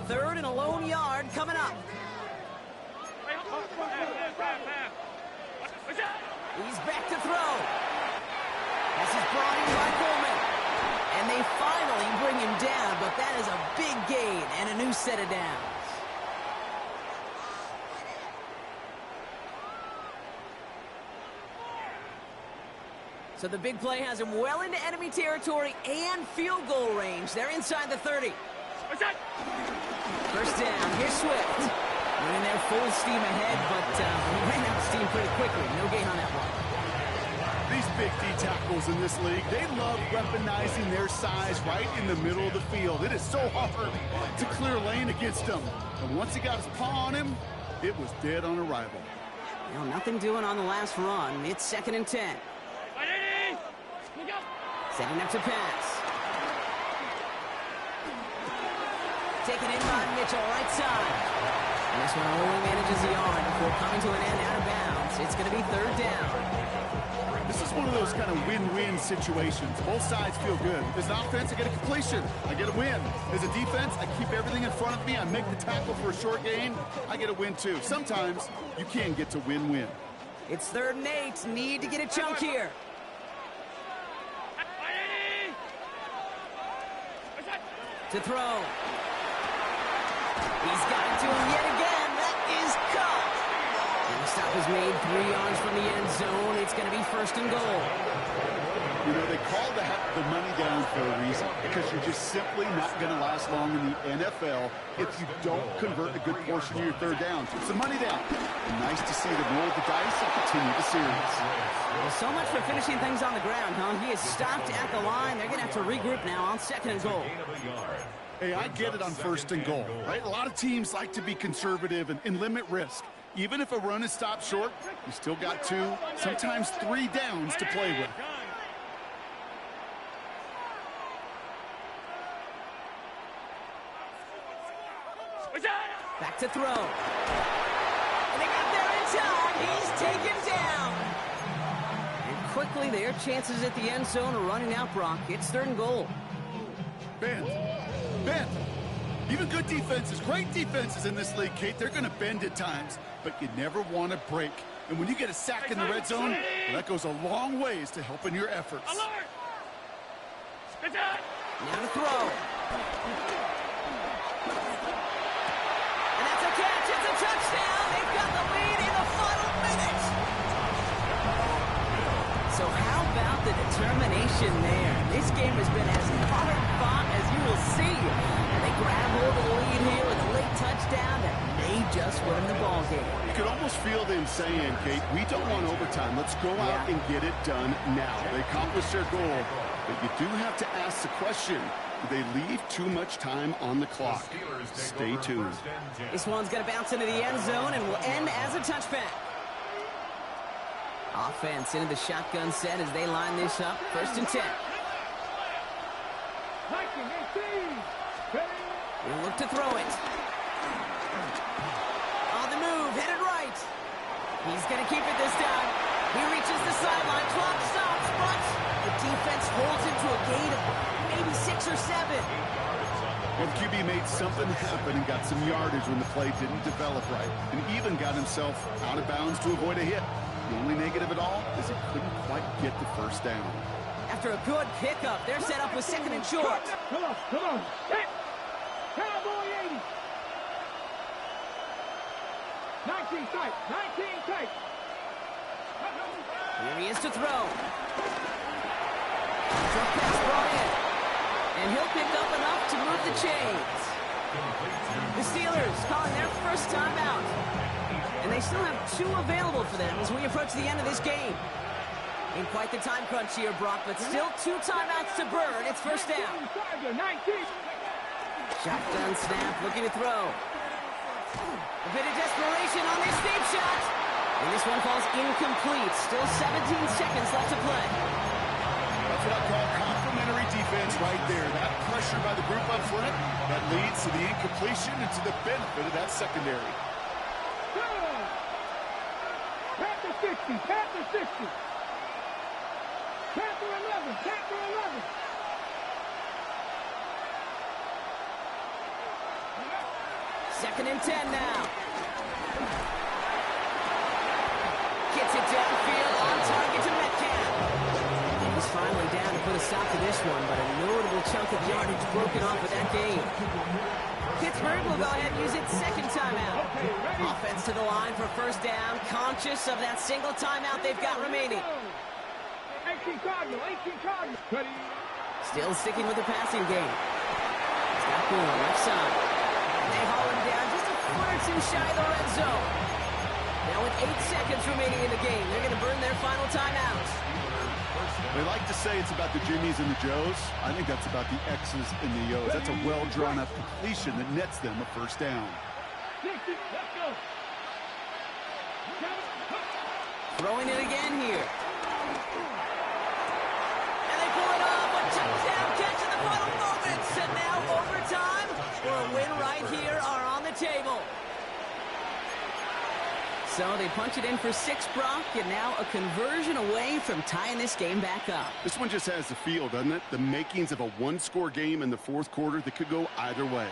Speaker 1: Third and a lone yard coming up. He's back to throw. This is brought in by Coleman. And they finally bring him down, but that is a big gain and a new set of downs. So the big play has him well into enemy territory and field goal range. They're inside the 30. 1st down, here's Swift. Running there full steam ahead, but he ran out of steam pretty quickly. No gain on that one.
Speaker 3: These big D tackles in this league, they love weaponizing their size right in the middle of the field. It is so hard to clear lane against them. And once he got his paw on him, it was dead on arrival.
Speaker 1: Well, nothing doing on the last run. It's 2nd and 10. Setting up to pass. Taken in by Mitchell, right side. And this one only manages the yard before coming to an end out of bounds. It's going to be 3rd down.
Speaker 3: This is one of those kind of win-win situations. Both sides feel good. As an offense, I get a completion. I get a win. As a defense, I keep everything in front of me. I make the tackle for a short gain. I get a win, too. Sometimes you can get to win-win.
Speaker 1: It's 3rd and 8. Need to get a chunk here. To throw. He's got it to him yet again. That is caught. And the stop is made 3 yards from the end zone. It's going to be 1st and goal.
Speaker 3: You know, they call the money down for a reason, because you're just simply not going to last long in the NFL if you don't convert a good portion of your 3rd downs. It's the money down. And nice to see them roll the dice and continue the series.
Speaker 1: Well, so much for finishing things on the ground, huh? He is stopped at the line. They're going to have to regroup now on 2nd and goal.
Speaker 3: Hey, I get it on 1st and goal, right? A lot of teams like to be conservative and limit risk. Even if a run is stopped short, you still got 2, sometimes 3 downs to play with.
Speaker 1: Back to throw. And they got there in time. He's taken down. And quickly, their chances at the end zone are running out, Brock. It's 3rd and goal.
Speaker 3: Bend. Even good defenses, great defenses in this league, Kate, they're going to bend at times, but you never want to break. And when you get a sack in the red zone, well, that goes a long ways to helping your efforts.
Speaker 1: Now to throw. And that's a catch. It's a touchdown. They've got the lead in the final minute. So how about the determination there? This game has been as hard fought as you will see. And they grab hold of the lead here with a late touchdown that may just win the ball game.
Speaker 3: You could almost feel them saying, Kate, we don't want overtime. Let's go out and get it done now. They accomplished their goal, but you do have to ask the question, do they leave too much time on the clock? Stay tuned.
Speaker 1: This one's going to bounce into the end zone and will end as a touchback. Offense into the shotgun set as they line this up. 1st and 10. We'll look to throw it. On the move, headed right. He's going to keep it this time. He reaches the sideline. Clock stops, but the defense holds him to a gain of maybe 6 or 7.
Speaker 3: Well, the QB made something happen and got some yardage when the play didn't develop right, and even got himself out of bounds to avoid a hit. The only negative at all is he couldn't quite get the 1st down.
Speaker 1: After a good pickup, they're set up with 2nd and short.
Speaker 2: Come on. Hit. Cowboy 80. 19 tight. 19 tight.
Speaker 1: Here he is to throw. Drop pass brought in. And he'll pick up enough to move the chains. The Steelers calling their 1st timeout. And they still have 2 available for them as we approach the end of this game. In quite the time crunch here, Brock, but still 2 timeouts to burn. It's 1st down. Shotgun snap, looking to throw. A bit of desperation on this deep shot. And this one falls incomplete. Still 17 seconds left to play.
Speaker 3: That's what I call complimentary defense right there. That pressure by the group up front, that leads to the incompletion and to the benefit of that secondary.
Speaker 2: Panther 60, Panther 60. Panther 11, Panther 11.
Speaker 1: Second and 10 now. Gets it downfield, on target to Metcalf. He's finally down to put a stop to this one, but a notable chunk of yardage broken off with that game. Pittsburgh will go ahead and use its 2nd timeout. Offense to the line for 1st down, conscious of that single timeout they've got remaining.
Speaker 2: 18 Cardinal.
Speaker 1: Still sticking with the passing game. Scott Boone, left side. They haul him down just a foot or 2 shy of the red zone. Now with 8 seconds remaining in the game, they're going to burn their final timeout.
Speaker 3: They like to say it's about the Jimmies and the Joes. I think that's about the X's and the O's. That's a well-drawn-up completion that nets them a 1st down.
Speaker 1: Throwing it again here. And they pull it off. A touchdown catch in the final moments. And now overtime for a win right here are on the table. So they punch it in for 6, Brock, and now a conversion away from tying this game back up.
Speaker 3: This one just has the feel, doesn't it? The makings of a 1-score game in the 4th quarter that could go either way.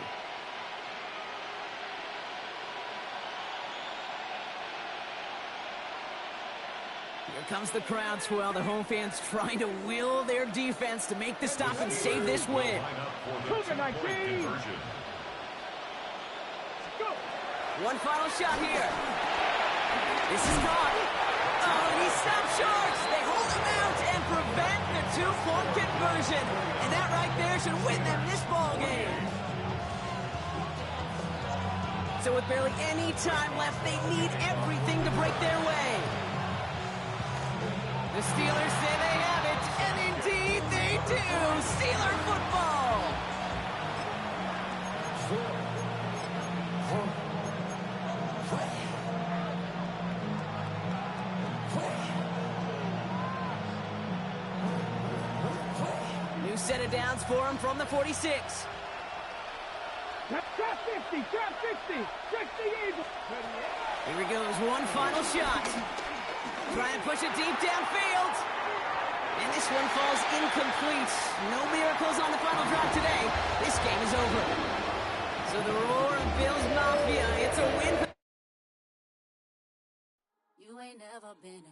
Speaker 1: Here comes the crowd swell. The home fans trying to will their defense to make the stop and save this win. One final shot here. This is caught. Oh, and he stopped short. They hold him out and prevent the 2-point conversion. And that right there should win them this ball game. So with barely any time left, they need everything to break their way. The Steelers say they have it, and indeed they do. Steeler football. New set of downs for him from the 46.
Speaker 2: Trap 50, trap 60, 60 Eagles.
Speaker 1: Here he goes, one final shot. Try and push it deep downfield. And this one falls incomplete. No miracles on the final drive today. This game is over. So the roar of Bills Mafia, it's a win. You ain't never been